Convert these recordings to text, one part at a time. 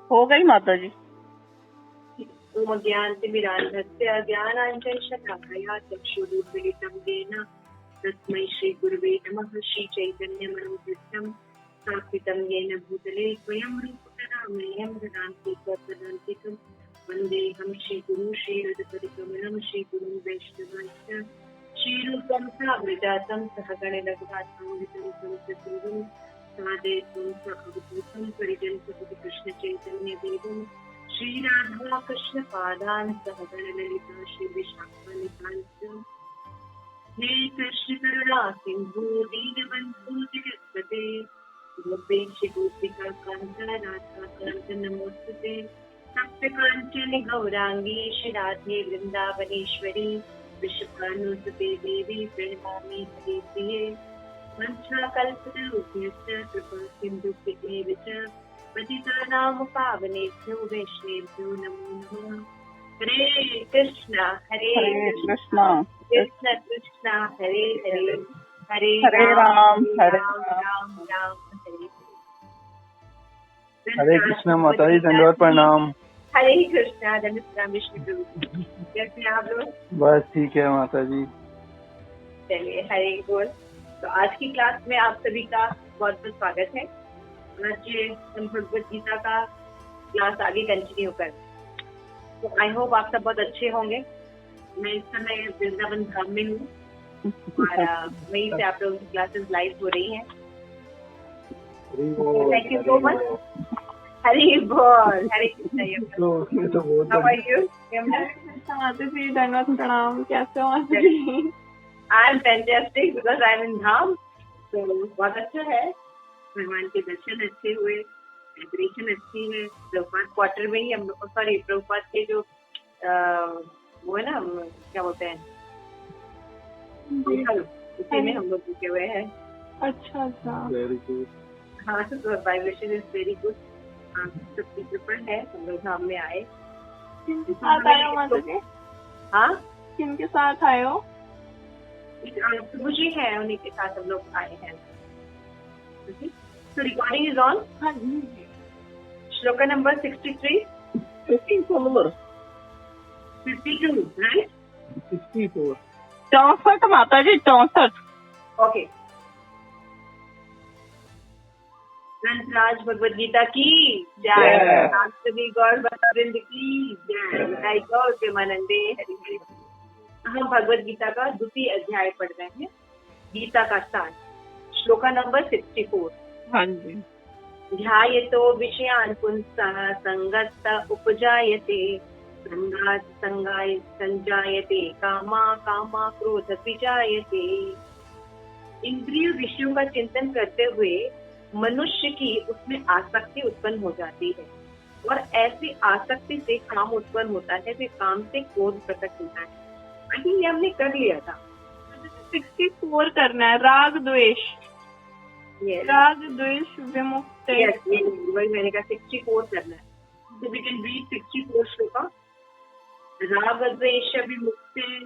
हो गई माता जी। ओम ज्ञानतिमिरान्धस्य ज्ञानाञ्जनशलाकया चक्षुरुन्मीलितं येन तस्मै श्रीगुरुवे नमः। श्रीचैतन्यमनोभीष्टं स्थापितं येन भूतले स्वयं रूपकदा मह्यं ददाति स्वपदान्तिकं। वन्देऽहं श्रीगुरुं श्रीयुतपरिकमलं श्रीगुरुं वैष्णवांश्च श्रीरूपं साग्रजातं सहगणरघुनाथान्वितं सद्गुरुं सादयित्वं सावधूतं परिजनसहितकृष्णचैतन्यदेवं श्री राधा कृष्ण पादान सहगण ललिता श्री विशाखान्वितांश्च। हे कृष्ण करुणा सिंधु दीनबन्धु जगत्पते गोपेश गोपिका कान्त राधा कान्त नमोस्तुते। तप्त काञ्चन गौरांगी श्री राधे वृंदावनेश्वरी विश्वभानुसुते देवी प्रणमामि हरिप्रिये। वंशाकल्पतरुभ्यश्च कृपा सिन्धुभ्येव च पतितानां पावनेभ्यो वैष्णवेभ्यो नमो नमः। हरे कृष्णा हरे कृष्ण कृष्ण कृष्ण हरे हरे हरे हरे राम हरे राम राम राम हरे हरे कृष्णा माता जी, दंडवत प्रणाम। हरे कृष्णा दंडवत प्रणाम। विष्णु प्रभु कैसे हैं आप लोग? बस ठीक है माता जी। चलिए हरे बोल। तो आज की क्लास में आप सभी का बहुत बहुत स्वागत है। आज हम भगवत गीता का क्लास आगे कंटिन्यू कर। तो आई होप आप सब बहुत अच्छे होंगे। मैं इस समय वृंदावन धाम में हूँ और वहीं से आप लोगों की क्लासेस लाइव हो रही हैं। Thank you so much. Hari बोल। Hare Krishna. How are you Yamuna? माता जी धन्यवाद प्रणाम। कैसे हो माता जी? I am fantastic because I am in dham. तो बहुत अच्छा है, भगवान के दर्शन अच्छे हुए, वाइब्रेशन अच्छी है। प्रभुपाद क्वार्टर में ही हम लोग, सॉरी प्रभुपाद के जो वो है ना, क्या बोलते हैं, उसी में हम लोग रुके हुए हैं। अच्छा अच्छा, वेरी गुड। हाँ, तो वाइब्रेशन इज वेरी गुड। सबकी कृपा है, हम लोग धाम में आए। किनके साथ आए हो माता जी? हाँ, किनके साथ आए हो? मुझे है, उन्हीं के साथ हम लोग आए हैं। So recording is on. हाँ जी। Shloka number 63, 54 52, right? 64। 64 माता जी, 64। Okay. ग्रंथराज भगवद गीता की जय। सभी गौर वृंद की जय। गौर प्रेमानंदे हरि हरि। हम भगवद गीता का द्वितीय अध्याय पढ़ रहे हैं। गीता का सार, श्लोका नंबर 64। हाँ जी। ध्यायतो विषयान् पुंसः संगस्त उपजायते संगात् संगाय संजायते कामा कामा क्रोध विजायते। इंद्रिय विषयों का चिंतन करते हुए मनुष्य की उसमें आसक्ति उत्पन्न हो जाती है और ऐसी आसक्ति से काम उत्पन्न होता है, फिर काम से क्रोध प्रकट होता है। आई थिंक ये हमने कर लिया था। 64 करना है। राग द्वेष, राग द्वेष विमुक्त। वही मैंने कहा 64 करना है। So we can read 64 shloka. राग द्वेष विमुक्ते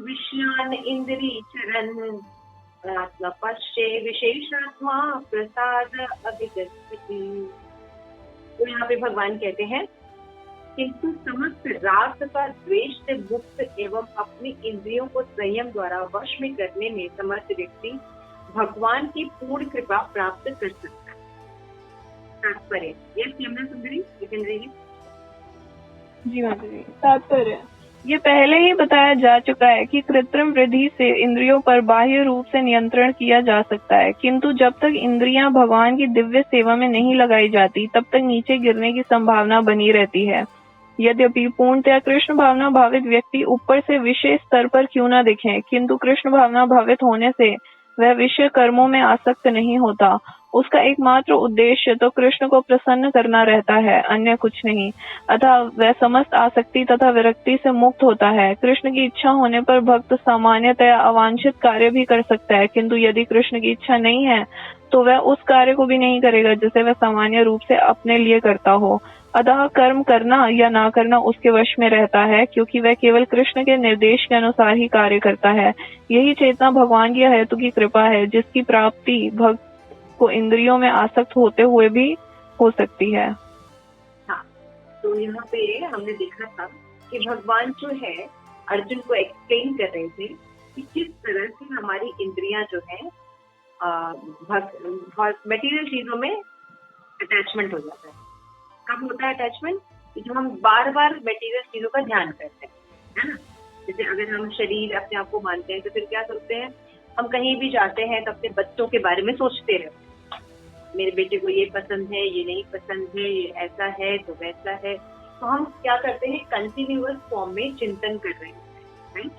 विषयान इंद्री चरण पश्चे विशेषात्मा प्रसाद अभिगच्छति। तो यहाँ पे भगवान कहते हैं, किंतु समस्त राग तथा द्वेष से मुक्त एवं अपनी इंद्रियों को संयम द्वारा वश में करने में समर्थ व्यक्ति भगवान की पूर्ण कृपा प्राप्त कर सकता है। तात्पर्य, yes Yamuna Sundari, you can read. जी माता जी। तात्पर्य, ये पहले ही बताया जा चुका है कि कृत्रिम वृद्धि से इंद्रियों पर बाह्य रूप से नियंत्रण किया जा सकता है, किंतु जब तक इंद्रियां भगवान की दिव्य सेवा में नहीं लगाई जाती तब तक नीचे गिरने की संभावना बनी रहती है। यद्यपि पूर्णतया कृष्ण भावना भावित व्यक्ति ऊपर से विषय स्तर पर क्यों न दिखे, किंतु कृष्ण भावना भावित होने से वह विषय कर्मों में आसक्त नहीं होता। उसका एकमात्र उद्देश्य तो कृष्ण को प्रसन्न करना रहता है, अन्य कुछ नहीं। अतः वह समस्त आसक्ति तथा विरक्ति से मुक्त होता है। कृष्ण की इच्छा होने पर भक्त सामान्यतया अवांछित कार्य भी कर सकता है, किंतु यदि कृष्ण की इच्छा नहीं है तो वह उस कार्य को भी नहीं करेगा जिसे वह सामान्य रूप से अपने लिए करता हो। अतः कर्म करना या ना करना उसके वश में रहता है, क्योंकि वह केवल कृष्ण के निर्देश के अनुसार ही कार्य करता है। यही चेतना भगवान की हेतु की कृपा है, जिसकी प्राप्ति भक्त को इंद्रियों में आसक्त होते हुए भी हो सकती है। तो यहाँ पे हमने देखा था कि भगवान जो है अर्जुन को एक्सप्लेन कर रहे थे कि किस तरह से हमारी इंद्रियां जो है मटेरियल चीजों में अटैचमेंट हो जाता है। कब होता है अटैचमेंट? जो हम बार बार मटेरियल चीजों का ध्यान करते हैं, है ना। जैसे अगर हम शरीर अपने आप को मानते हैं तो फिर क्या सोचते हैं, हम कहीं भी जाते हैं तो अपने बच्चों के बारे में सोचते रहते हैं, मेरे बेटे को ये पसंद है, ये नहीं पसंद है, ये ऐसा है तो वैसा है। तो हम क्या करते हैं, कंटिन्यूअस फॉर्म में चिंतन कर रहे होते हैं, राइट।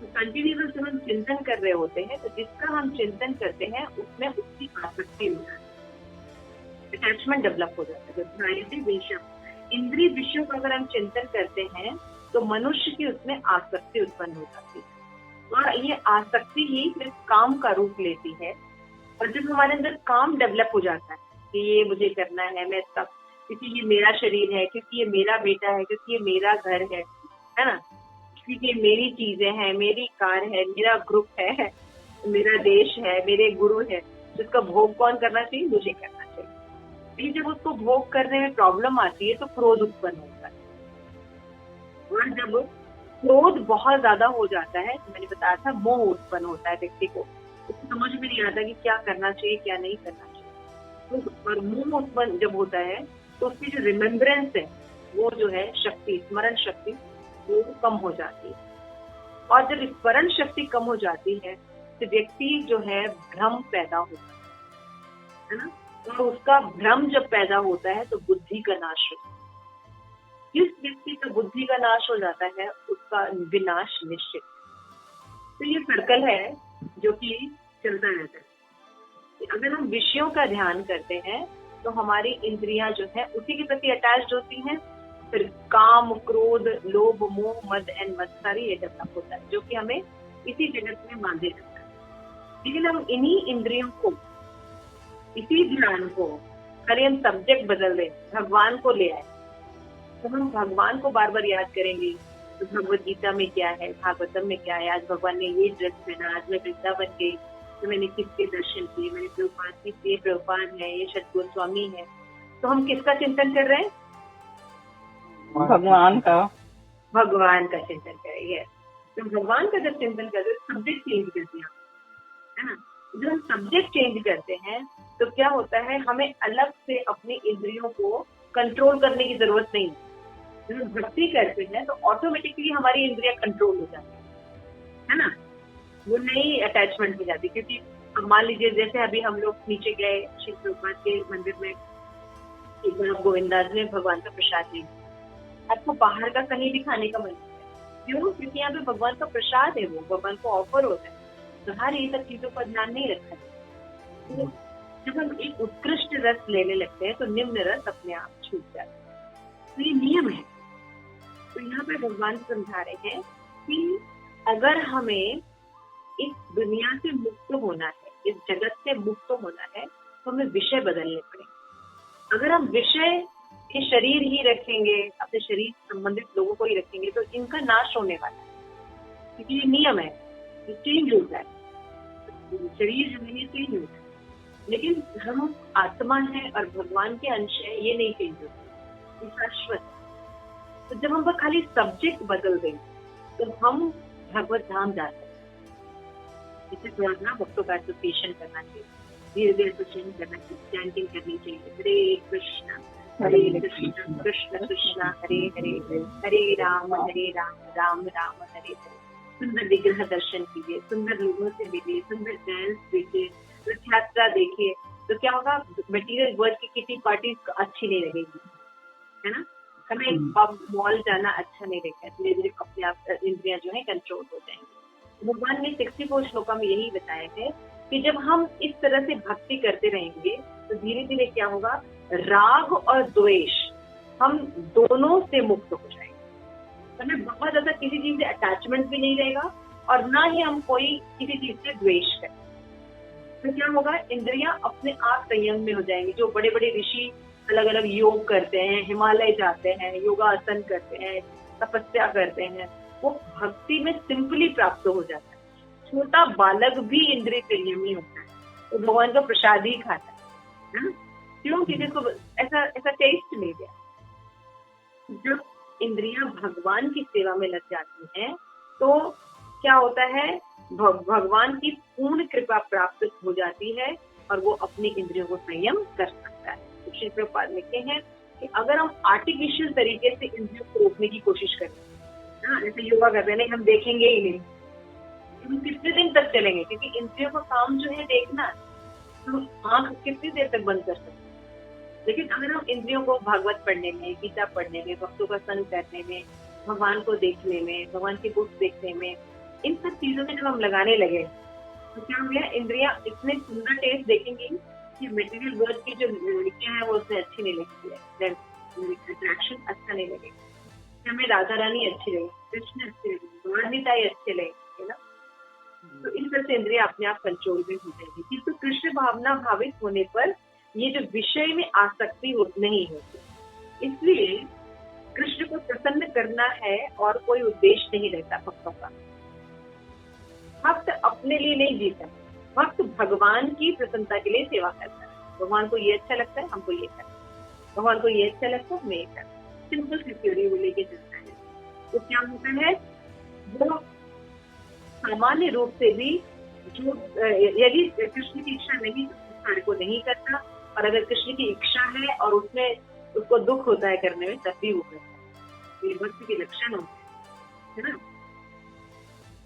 तो कंटिन्यूअस जब हम चिंतन कर रहे होते हैं तो जिसका हम चिंतन करते हैं उसमें उसकी आसक्ति हो जाती है, अटैचमेंट डेवलप हो जाता है। इंद्रिय विषयों का अगर हम चिंतन करते हैं तो मनुष्य की उसमें आसक्ति उत्पन्न हो जाती है और ये आसक्ति ही फिर काम का रूप लेती है। और जब हमारे अंदर काम डेवलप हो जाता है कि ये मुझे करना है, मैं इसका, क्योंकि ये मेरा शरीर है, क्योंकि ये मेरा बेटा है, क्योंकि ये मेरा घर है ना, क्योंकि ये मेरी चीजें हैं, मेरी कार है, मेरा ग्रुप है, मेरा देश है, मेरे गुरु है, जिसका भोग कौन करना चाहिए, मुझे करना चाहिए। लेकिन जब उसको भोग करने में प्रॉब्लम आती है तो क्रोध उत्पन्न होता है। और जब क्रोध बहुत ज्यादा हो जाता है तो मैंने बताया था मोह उत्पन्न होता है व्यक्ति को, उसको समझ में नहीं आता कि क्या करना चाहिए क्या नहीं करना चाहिए। तो और मोह उत्पन्न जब होता है तो उसकी जो रिमेम्बरेंस है, वो जो है शक्ति, स्मरण शक्ति, वो कम हो जाती है। और जब स्मरण शक्ति कम हो जाती है तो व्यक्ति जो है भ्रम पैदा होता है ना। और उसका भ्रम जब पैदा होता है तो बुद्धि का नाश होता है। जिस व्यक्ति का बुद्धि का नाश हो जाता है उसका विनाश निश्चित। तो ये सर्कल है जो कि चलता रहता है। अगर हम विषयों का ध्यान करते हैं तो हमारी इंद्रियां जो है उसी के प्रति अटैच्ड होती हैं। फिर काम, क्रोध, लोभ, मोह, मद एंड मत्सर ये डेवलप होता है जो कि हमें इसी जगत में बांधे रखता है। लेकिन हम इन्हीं इंद्रियों को, इसी ध्यान को, अरे हम सब्जेक्ट बदल दें, भगवान को ले आए, तो हम भगवान को बार बार याद करेंगे। तो भगवत गीता में क्या है, भागवतम में क्या है, आज भगवान ने ये ड्रेस पहना, आज मैं वृंदावन गई तो मैंने किसके दर्शन किए, मैंने प्रभुपाद की, ये प्रभुपाद है, ये सत गोस्वामी है। तो हम किसका चिंतन कर रहे हैं? भगवान का। भगवान का चिंतन करेंगे। तो भगवान का जब चिंतन करते हैं सब्जेक्ट चेंज करते हैं, है ना। जब हम सब्जेक्ट चेंज करते हैं तो क्या होता है, हमें अलग से अपनी इंद्रियों को कंट्रोल करने की जरूरत नहीं। जब हम भक्ति करते हैं तो ऑटोमेटिकली हमारी इंद्रियां कंट्रोल हो जाती है ना, वो नई अटैचमेंट हो जाती। क्योंकि अब मान लीजिए जैसे अभी हम लोग नीचे गए श्री प्रभुपाद के मंदिर में, एक बार गोविंदास ने भगवान का प्रसाद लिया, आपको बाहर का कहीं भी खाने का मन है, क्यों? क्योंकि यहाँ पे भगवान का प्रसाद है, वो भगवान को ऑफर होता है। बाहर ये सब चीजों का ध्यान नहीं रखा है। तो जब हम एक उत्कृष्ट रस लेने लगते हैं तो निम्न रस अपने आप छूट जाता है। तो ये नियम है। तो यहाँ पे भगवान समझा रहे हैं कि अगर हमें इस दुनिया से मुक्त होना है, इस जगत से मुक्त होना है, तो हमें विषय बदलने पड़ेंगे। अगर हम विषय के शरीर ही रखेंगे, अपने शरीर संबंधित लोगों को ही रखेंगे, तो इनका नाश होने वाला है। क्योंकि ये नियम है, ये चेंज होता है, शरीर जो है ये चेंज होता है। लेकिन हम आत्मा है और भगवान के अंश है, ये नहीं चेंज होता, ये शाश्वत है। तो जब हम खाली सब्जेक्ट बदल दें तो हम भगवत धाम जा सकते हैं। इसे थोड़ा ना भक्तों का एसोसिएशन करना चाहिए, धीरे धीरे एसोसिएशन करना चाहिए, चैंटिंग करनी चाहिए, हरे कृष्णा कृष्ण कृष्ण हरे हरे, हरे राम राम राम हरे हरे। सुंदर विग्रह दर्शन कीजिए, सुंदर लोगों से मिलिए, सुंदर डांस देखिए, रथ यात्रा देखिए। तो क्या होगा, मटेरियल वर्ल्ड की किटी पार्टी अच्छी नहीं लगेगी, है ना। हमें पब मॉल जाना अच्छा नहीं लगता, धीरे धीरे अपने आप इंद्रियां जो है कंट्रोल हो जाएंगी। भगवान ने 64 श्लोका में यही बताया है कि जब हम इस तरह से भक्ति करते रहेंगे तो धीरे धीरे क्या होगा, राग और द्वेष हम दोनों से मुक्त हो जाएंगे। हमें बहुत ज्यादा किसी चीज से अटैचमेंट भी नहीं रहेगा और ना ही हम कोई किसी चीज से द्वेष करें। तो क्या होगा, इंद्रियां अपने आप संयम में हो जाएंगी। जो बड़े बड़े ऋषि अलग अलग योग करते हैं, हिमालय जाते हैं, योगासन करते हैं, तपस्या करते हैं, वो भक्ति में सिंपली प्राप्त हो जाता है। छोटा बालक भी इंद्रिय संयमी होता है, वो भगवान का प्रसाद ही खाता है ना। क्यों? क्योंकि इसको ऐसा टेस्ट मिल गया। इंद्रियां भगवान की सेवा में लग जाती हैं तो क्या होता है, भगवान की पूर्ण कृपा प्राप्त हो जाती है और वो अपनी इंद्रियों को संयम कर सकता है। तो श्री प्रभुपाद लिखते हैं कि अगर हम आर्टिफिशियल तरीके से इंद्रियों को रोकने की कोशिश करें, जैसे योगा कर रहे हैं, हम देखेंगे ही नहीं, हम कितने दिन तक चलेंगे, क्योंकि इंद्रियों का काम जो है देखना, तो आंख कितनी देर तक बंद कर सकते हैं। लेकिन अगर हम इंद्रियों को भागवत पढ़ने में, गीता पढ़ने में, भक्तों का संग करने में, भगवान को देखने में, भगवान की बुक देखने में, इन सब चीजों में जब हम लगाने लगे तो क्या हो गया, इंद्रियां इतने सुंदर टेस्ट देखेंगी कि मटेरियल वर्ल्ड की जो लड़कियां हैं वो उससे अच्छी नहीं लगती है, अट्रैक्शन अच्छा नहीं लगेगा, हमें राधा रानी अच्छी लगे, कृष्ण अच्छे लगे, गौरनीताई अच्छे लगे, है ना। तो इस तरह से इंद्रियां अपने आप कंट्रोल में हो जाएगी। किंतु कृष्ण भावना भावित होने पर ये जो विषय में आसक्ति नहीं होती, इसलिए कृष्ण को प्रसन्न करना है और कोई उद्देश्य नहीं रहता भक्तों का। भक्त अपने लिए नहीं जीता, भक्त भगवान की प्रसन्नता के लिए सेवा करता है। भगवान को ये अच्छा लगता है, हमको ये करना है, भगवान को ये अच्छा लगता है, हमें ये करना है, सिंपल सी थ्योरी वो लेके चलता है। तो क्या होता है, वो सामान्य रूप से भी जो यदि कृष्ण की इच्छा नहीं तो उस कार्य को नहीं करता, और अगर कृष्ण की इच्छा है और उसमें उसको दुख होता है करने में, तब भी वो करता है। ये भक्ति के लक्षण होते हैं, है ना।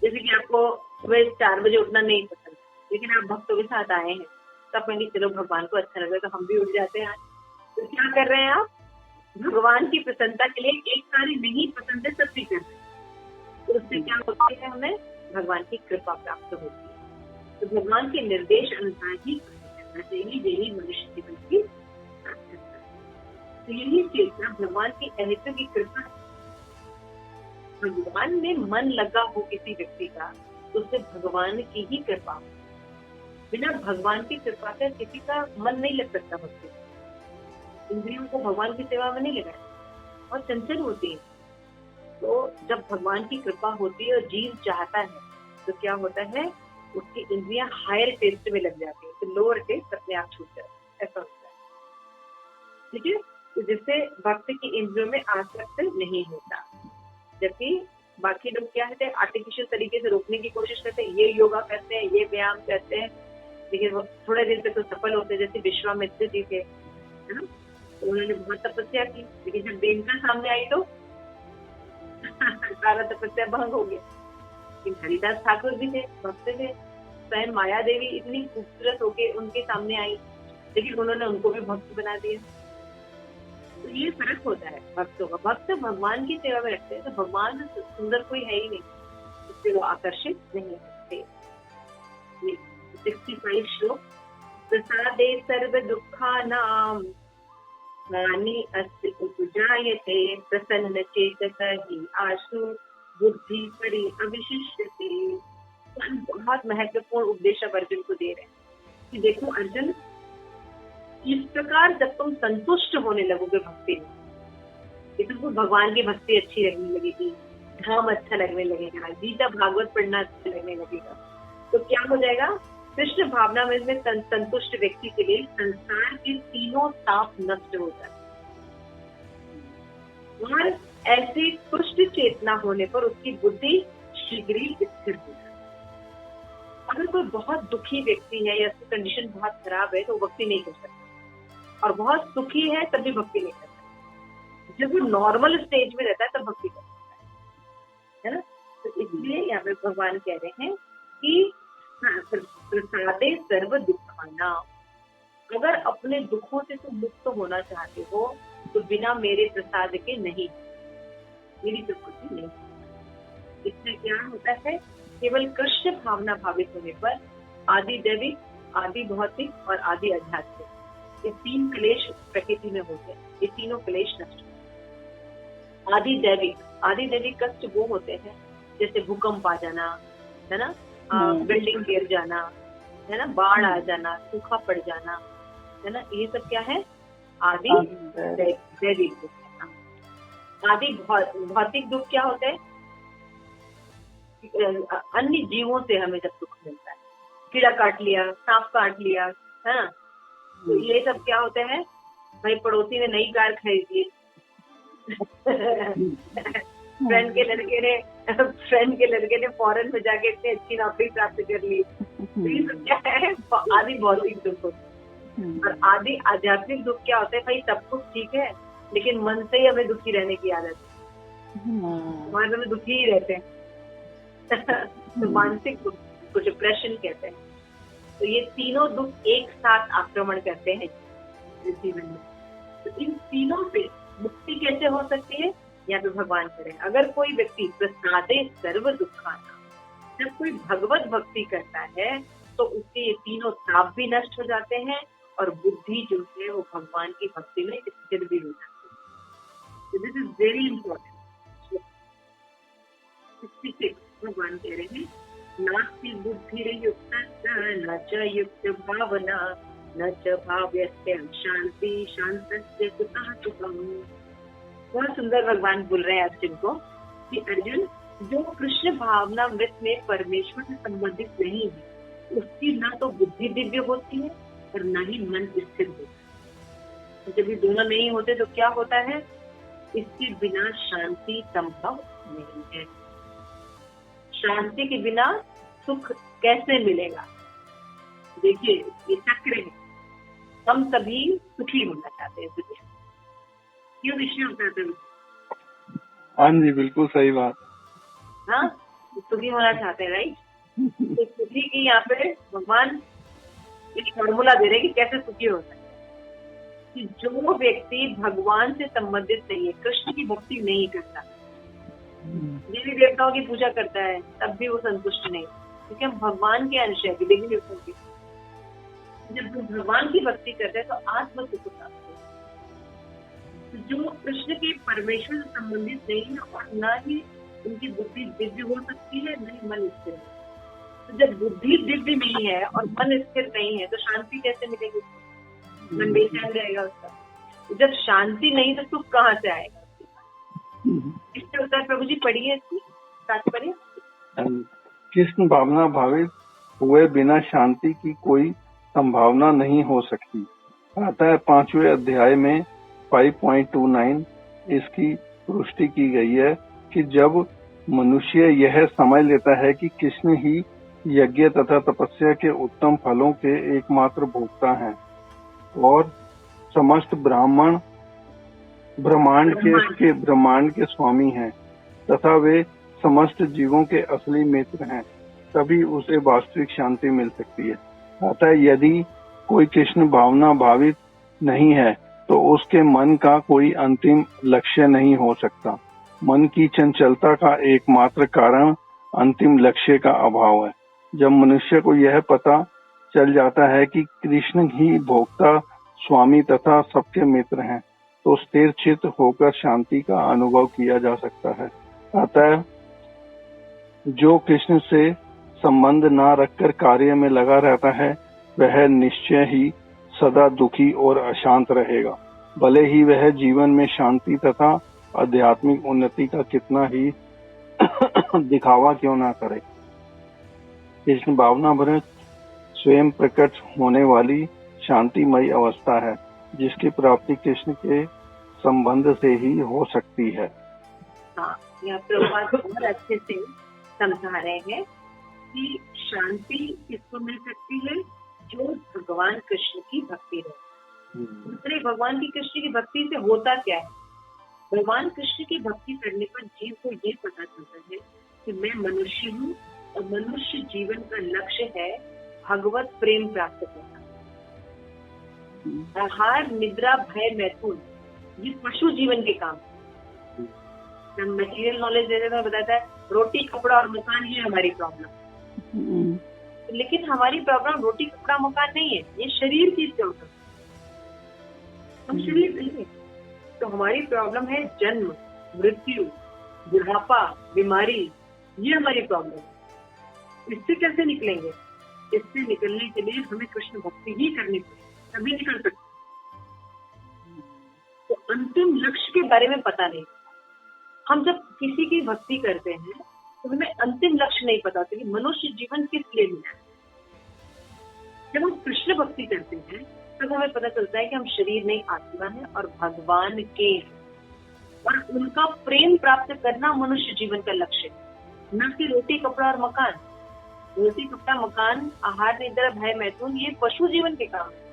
जैसे कि आपको सुबह 4 बजे उठना नहीं पसंद, लेकिन आप भक्तों के साथ आए हैं, तब कहेंगे चलो भगवान को अच्छा लगे तो हम भी उठ जाते हैं। तो क्या कर रहे हैं आप, भगवान की प्रसन्नता के लिए एक कार्य नहीं पसंद है सब भी कर रहे हैं। तो उससे क्या होता है, हमें भगवान की कृपा प्राप्त होती है। तो भगवान के निर्देश अनुसार ही करना चाहिए, यही मनुष्य जीवन की सार्थकता है। तो यही चेतना भगवान की अहित की कृपा, भगवान में मन लगा हो किसी व्यक्ति का तो उससे भगवान की ही कृपा। बिना भगवान की कृपा से किसी का मन नहीं लग सकता। भक्ति इंद्रियों को भगवान की सेवा में नहीं लगाया और चंचल होती है। तो जब भगवान की कृपा होती है और जीव चाहता है तो क्या होता है, उसकी इंद्रियां हायर टेस्ट में लग जाती है, तो लोअर टेस्ट अपने आप छूट जाता है, ऐसा होता है। ठीक है, तो जिससे भक्त की इंद्रियों में आसक्त नहीं होता। जबकि बाकी लोग क्या है, आर्टिफिशियल तरीके से रोकने की कोशिश करते हैं, ये योगा करते हैं, ये व्यायाम करते हैं, लेकिन वो थोड़े दिन तक तो सफल होते हैं। जैसे विश्वामित्र जी थे, है ना, तो उन्होंने बहुत तपस्या की, लेकिन जब देवता सामने आई तो सारा तपस्या भंग हो गया। लेकिन हरिदास ठाकुर भी थे, भक्त थे, स्वयं माया देवी इतनी खूबसूरत होके उनके सामने आई, लेकिन उन्होंने उनको भी भक्त बना दिया। तो ये फर्क होता है भक्तों का। भक्त भगवान की सेवा में रखते हैं तो भगवान सुंदर कोई है ही नहीं, इससे वो आकर्षित नहीं होते। 65 श्लोक, प्रसादे सर्व दुःखानां हानि अस्ति उपजायते प्रसन्न चेतसः हि आशु बुद्धि परि अविशिष्यते। बहुत महत्वपूर्ण उपदेश अब अर्जुन को दे रहे हैं कि देखो अर्जुन, इस प्रकार जब तुम संतुष्ट होने लगोगे भक्ति में, कि तुमको भगवान की भक्ति अच्छी लगने लगेगी, धाम अच्छा लगने लगेगा, गीता भागवत पढ़ना अच्छा लगने लगेगा, तो क्या हो जाएगा, कृष्ण भावना में संतुष्ट व्यक्ति के लिए संसार के तीनों ताप नष्ट हो जाते और ऐसी तुष्ट चेतना होने पर उसकी बुद्धि शीघ्र ही स्थिर हो जाती। अगर कोई बहुत दुखी व्यक्ति है या उसकी कंडीशन बहुत खराब है तो भक्ति नहीं कर सकता, और बहुत सुखी है तब भी भक्ति नहीं कर सकता। जब वो नॉर्मल स्टेज में रहता है तब भक्ति कर सकता है ना। तो इसलिए यहाँ पे भगवान कह रहे हैं कि प्रसादे सर्व दुखाना, अगर अपने दुखों से तुम मुक्त होना चाहते हो तो बिना मेरे प्रसाद के नहीं, मेरी प्रकृति नहीं। इससे क्या होता है, केवल कृष्ण भावना भावित होने पर आदि दैविक, आदि भौतिक और आदि आध्यात्मिक, ये 3 क्लेश प्रकृति में होते हैं। ये तीनों क्लेश नष्ट होते हैं। आदि दैविक कष्ट वो होते हैं जैसे भूकंप आ जाना, है ना, बिल्डिंग गिर जाना, है ना, बाढ़ आ जाना, सूखा पड़ जाना, है ना, ये सब क्या है, आदि दैविक दुख है। आदि भौतिक दुख क्या होता है, अन्य जीवों से हमें जब दुख मिलता है, कीड़ा काट लिया, सांप काट लिया, है ना, तो ये सब क्या होते हैं, भाई पड़ोसी ने नई कार खरीदी, फ्रेंड के लड़के ने फॉरेन में जाके इतनी अच्छी नौकरी प्राप्त कर ली। तो ये सब क्या है? आदि भौतिक दुख। और आदि आध्यात्मिक दुख क्या होता है? भाई सब कुछ ठीक है, लेकिन मन से ही हमें दुखी रहने की आदत है। हमारे में दुखी ही रहते हैं। तो मानसिक दुख को डिप्रेशन कहते हैं। तो ये तीनों दुख एक साथ आक्रमण करते हैं जीवन में। तो इन तीनों से मुक्ति कैसे हो सकती है? या तो भगवान करे। अगर कोई व्यक्ति प्रसादे सर्व दुखाना, जब कोई भगवत भक्ति करता है तो उसके ये तीनों ताप भी नष्ट हो जाते हैं और बुद्धि जो है वो भगवान की भक्ति में स्थिर भी हो जाती है। This is very important. 66 भगवान कह रहे हैं, नास्ति बुद्धिर्युक्त न च युक्त भावना न च भाव्यस्य शांति शांतस्य कुतः सुखम्। बहुत सुंदर भगवान बोल रहे हैं अर्जुन को कि अर्जुन, जो कृष्ण भावनामृत में परमेश्वर से संबंधित नहीं है, उसकी ना तो बुद्धि दिव्य होती है और ना ही मन स्थिर होता है। तो जब ये दोनों नहीं होते तो क्या होता है? इसके बिना शांति संभव नहीं है। शांति के बिना सुख कैसे मिलेगा? देखिए, ये चक्र है। हम सभी सुखी होना चाहते हैं दुनिया। क्यों विषय होता है? हाँ जी, बिल्कुल सही बात। हाँ, सुखी होना चाहते हैं, राइट? तो सुखी की यहाँ पे भगवान एक फॉर्मूला दे रहे हैं कि कैसे सुखी हो सकते हैं। कि जो व्यक्ति भगवान से संबंधित नहीं है, कृष्ण की भक्ति नहीं करता, देवी देवताओं की पूजा करता है, तब भी वो संतुष्ट नहीं, क्योंकि हम भगवान के अंश है। देवी देवताओं की जब हम भगवान की भक्ति करते हैं तो आत्म सुख प्राप्त होता है। जो कृष्ण के परमेश्वर से संबंधित नहीं है और न ही उनकी बुद्धि दिव्य हो सकती है, न ही मन स्थिर है। तो जब बुद्धि दिव्य नहीं है और मन स्थिर नहीं है तो शांति कैसे मिलेगी? मन बेचैन रहेगा उसका। तो जब शांति नहीं तो सुख कहाँ से आएगा? इसके उत्तर प्रभु जी पढ़िए इसकी तात्पर्य। कृष्ण भावना भावित हुए बिना शांति की कोई संभावना नहीं हो सकती। अतः 5वें अध्याय में 5.29 इसकी पुष्टि की गई है कि जब मनुष्य यह समझ लेता है कि कृष्ण ही यज्ञ तथा तपस्या के उत्तम फलों के एकमात्र भोक्ता हैं और समस्त ब्रह्मांड के स्वामी हैं तथा वे समस्त जीवों के असली मित्र हैं, तभी उसे वास्तविक शांति मिल सकती है। अतः यदि कोई कृष्ण भावना भावित नहीं है तो उसके मन का कोई अंतिम लक्ष्य नहीं हो सकता। मन की चंचलता का एकमात्र कारण अंतिम लक्ष्य का अभाव है। जब मनुष्य को यह पता चल जाता है कि कृष्ण ही भोक्ता, स्वामी तथा सबके मित्र हैं, तो स्थिर चित्त होकर शांति का अनुभव किया जा सकता है। अतः जो कृष्ण से संबंध न रखकर कार्य में लगा रहता है, वह निश्चय ही सदा दुखी और अशांत रहेगा, भले ही वह जीवन में शांति तथा आध्यात्मिक उन्नति का कितना ही दिखावा क्यों ना करे। कृष्ण भावना भरत स्वयं प्रकट होने वाली शांतिमयी अवस्था है, जिसकी प्राप्ति कृष्ण के संबंध से ही हो सकती है। हाँ, यह प्रभुपाद बहुत अच्छे से समझा रहे हैं कि शांति किसको मिल सकती है? जो भगवान कृष्ण की भक्ति है। दूसरे भगवान की कृष्ण की भक्ति से होता क्या है? भगवान कृष्ण की भक्ति करने पर जीव को ये पता चलता है कि मैं मनुष्य हूँ और मनुष्य जीवन का लक्ष्य है भगवत प्रेम प्राप्त करना। आहार, निद्रा, भय, मैथुन ये पशु जीवन के काम। मटेरियल नॉलेज देने में बताता है रोटी, कपड़ा और मकान ही हमारी प्रॉब्लम। लेकिन हमारी प्रॉब्लम रोटी, कपड़ा, मकान नहीं है, ये शरीर की प्रॉब्लम। हम शरीर नहीं है, तो हमारी प्रॉब्लम है जन्म, मृत्यु, बुढ़ापा, बीमारी, ये हमारी प्रॉब्लम। इससे कैसे निकलेंगे? इससे निकलने के लिए हमें कृष्ण भक्ति ही करनी पड़ेगी, तभी निकल सकते। तो अंतिम लक्ष्य के बारे में पता नहीं। हम जब किसी की भक्ति करते हैं तो हमें अंतिम लक्ष्य नहीं पता कि मनुष्य जीवन किस लिए मिला है। जब हम कृष्ण भक्ति करते हैं तब हमें पता चलता है कि हम शरीर नहीं, आत्मा है और भगवान के हैं। और उनका प्रेम प्राप्त करना मनुष्य जीवन का लक्ष्य है, न कि रोटी कपड़ा और मकान। रोटी कपड़ा मकान, आहार निद्रा भय मैथुन, ये पशु जीवन के काम है।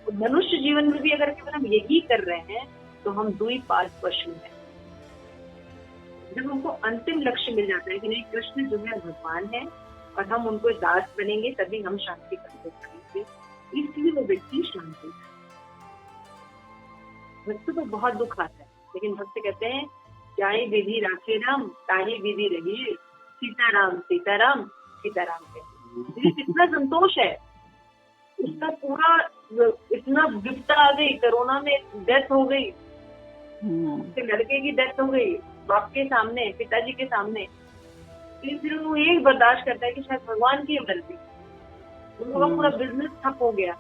तो मनुष्य जीवन में भी अगर केवल हम यही कर रहे हैं तो हम द्विपाद पशु हैं। जब हमको अंतिम लक्ष्य मिल जाता है कि नहीं, कृष्ण जो है भगवान है और हम उनको दास बनेंगे, तभी हम शांति प्राप्त करेंगे, इसलिए वो व्यक्ति शांति है। भक्त को बहुत दुख आता है, लेकिन भक्त कहते हैं जाए विधि राखे राम, ताही विधि रही सीताराम सीताराम सीताराम कहते। कितना संतोष है उसका। पूरा इतना विपदा आ गई, कोरोना में डेथ हो गई, उसके लड़के की डेथ हो गई बाप के सामने, पिताजी के सामने, फिर वो यही बर्दाश्त करता है कि शायद भगवान की गलती, उनका पूरा बिजनेस ठप हो गया,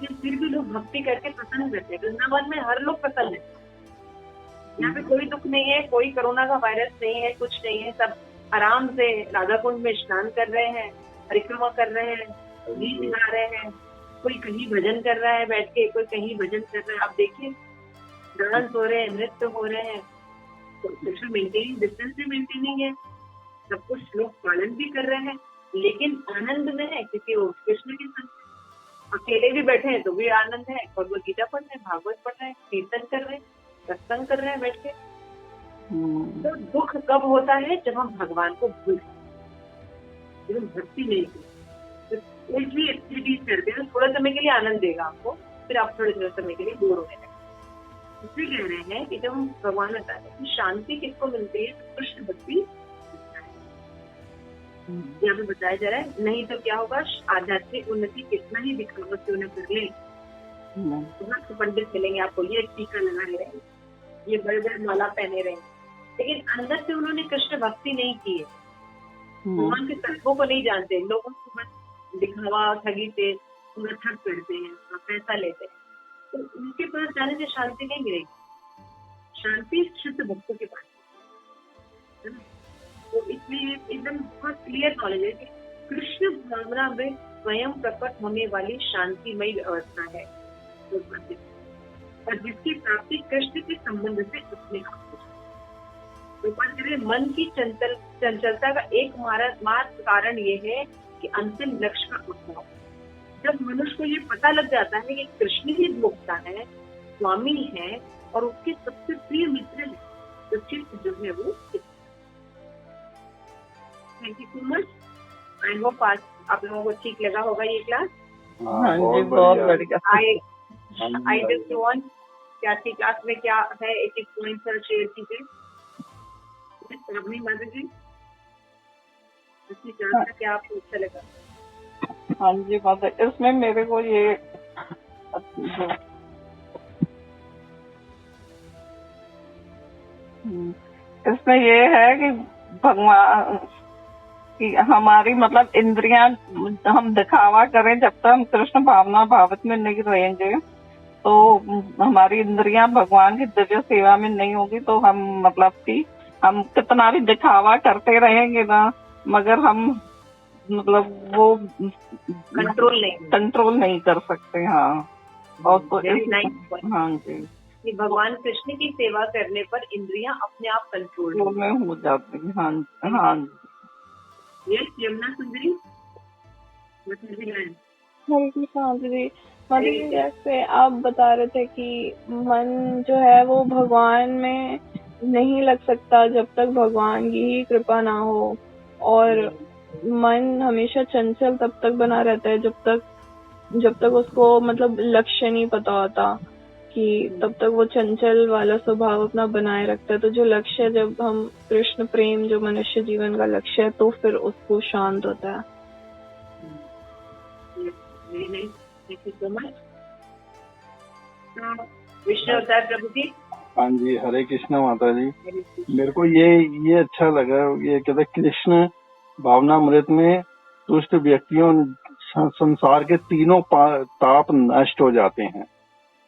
लेकिन फिर भी लोग भक्ति करके प्रसन्न करते हैं। वृंदावन में हर लोग प्रसन्न है, यहाँ पे कोई दुख नहीं है, कोई कोरोना का वायरस नहीं है, कुछ नहीं है, सब आराम से राधा कुंड में स्नान कर रहे हैं, परिक्रमा कर रहे हैं, गीत गा रहे हैं, कोई कहीं भजन कर रहा है बैठ के, कोई कहीं भजन कर रहा है। आप देखिए डांस हो रहे हैं, नृत्य हो रहे हैं, तो सोशल मेंटेनिंग, डिस्टेंस भी मेंटेनिंग है, सब कुछ लोग पालन भी कर रहे हैं, लेकिन आनंद में है क्योंकि वो कृष्ण के संग। अकेले भी बैठे हैं तो भी आनंद है, भगवद गीता पढ़ रहे हैं, भागवत पढ़ रहे हैं, कीर्तन कर रहे हैं, सत्संग कर रहे हैं बैठ के। तो दुख कब होता है? जब हम भगवान को भूल, जब हम भक्ति नहीं करते। तो कोई भी एक्टिविटीज करते हैं थोड़ा समय के लिए आनंद देगा आपको, फिर आप थोड़े थोड़े समय के लिए बोर होने लगेंगे। इसलिए कह रहे हैं कि जब हम भगवान बता रहे हैं कि शांति किसको मिलती है, तो कृष्ण भक्ति यहाँ पे बताया जा रहा है। नहीं तो क्या होगा, आध्यात्मिक उन्नति कितना ही दिखावा क्यों न कर ले, तो पंडित मिलेंगे आपको, ये टीका लगा रहे हैं, ये बड़े बड़े माला पहने रहे, लेकिन अंदर से उन्होंने कृष्ण भक्ति नहीं की है, भगवान के तत्वों को नहीं जानते। लोगों को बस दिखावा ठगी से पूरा ठग करते हैं और पैसा लेते हैं, तो उनके पास जाने से शांति नहीं मिलेगी। शांति शुद्ध भक्तों के पास है ना। तो इसलिए एकदम बहुत क्लियर नॉलेज है कि कृष्ण भावना में स्वयं प्रकट होने वाली शांतिमयी अवस्था है, और जिसकी प्राप्ति कृष्ण के संबंध से अपने आप हो जाए। तो मन की चंचलता का एक मात्र कारण ये है कि अंतिम लक्ष्य का अभाव। जब मनुष्य को ये पता लग जाता है कि कृष्ण ही भोक्ता है, स्वामी है और उसके सबसे प्रिय मित्र है, तो चित्त जो है वो। Thank you so much. I hope आज आप लोगों को ठीक लगा होगा ये क्लास। हाँ जी, बहुत बढ़िया। आई जस्ट वांट कि आज की क्लास में क्या है, एक एक पॉइंट सर शेयर कीजिए। अपनी माता जी इसकी क्लास का क्या आपको अच्छा लगा? हाँ जी माता, इसमें मेरे को ये इसमें ये है कि भगवान कि हमारी मतलब इंद्रियां हम दिखावा करें, जब तक हम कृष्ण भावना भावत में नहीं रहेंगे तो हमारी इंद्रियां भगवान की दिव्य सेवा में नहीं होगी, तो हम मतलब कि हम कितना भी दिखावा करते रहेंगे ना, मगर हम मतलब वो कंट्रोल नहीं कर सकते। हाँ, और तो हाँ जी, कि भगवान कृष्ण की सेवा करने पर इंद्रियां अपने आप कंट्रोल में हो जाती हैं। हाँ हाँ जी। यस, यमुना सुंदरी हरे कृष्ण जी। मतलब जैसे आप बता रहे थे कि मन जो है वो भगवान में नहीं लग सकता जब तक भगवान की ही कृपा ना हो, और मन हमेशा चंचल तब तक बना रहता है जब तक उसको मतलब लक्ष्य नहीं पता होता, कि तब तक वो चंचल वाला स्वभाव अपना बनाए रखता है। तो जो लक्ष्य, जब हम कृष्ण प्रेम जो मनुष्य जीवन का लक्ष्य है, तो फिर उसको शांत होता है। विष्णु अवतार प्रभु जी। हाँ जी, हरे कृष्ण माता जी। मेरे को ये अच्छा लगा, ये कहते कृष्ण भावनामृत में दुष्ट व्यक्तियों संसार के तीनों ताप नष्ट हो जाते हैं।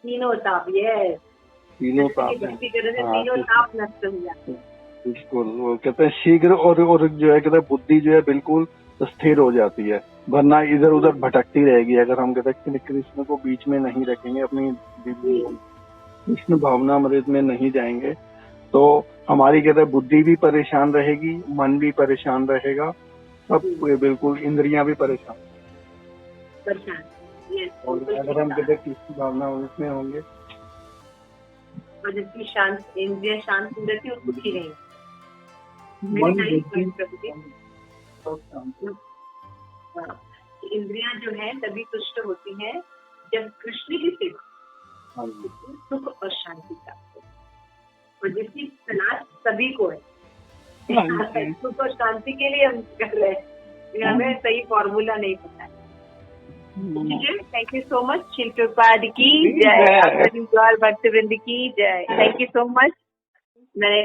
तीनों ताप, ये तीनों ताप तीनों ताप नष्ट हो जाते हैं। बिल्कुल, वो कहते हैं शीघ्र और जो है कहते हैं बुद्धि जो है बिल्कुल स्थिर हो जाती है, वरना इधर उधर भटकती रहेगी अगर हम कहते हैं कृष्ण को बीच में नहीं रखेंगे अपनी दिव्य। कृष्ण भावनामृत में नहीं जाएंगे तो हमारी कहते बुद्धि भी परेशान रहेगी, मन भी परेशान रहेगा, सब बिल्कुल इंद्रियां भी परेशान। और अगर हम कहते कृष्ण भावनामृत में होंगे और जिसकी शांत इंद्रिया शांत नहीं रहती वो दुखी नहीं। मन इंद्रियां जो है तभी तुष्ट होती हैं जब कृष्ण की सेवा सुख और शांति प्राप्त हो, और जिसकी तलाश सभी को है सुख और शांति के लिए हम कर रहे हैं, हमें सही फॉर्मूला नहीं पता है। ठीक है, थैंक यू सो मच। शिल प्रभुपाद की जय, भक्तवृंद की जय। Thank you so much. मैं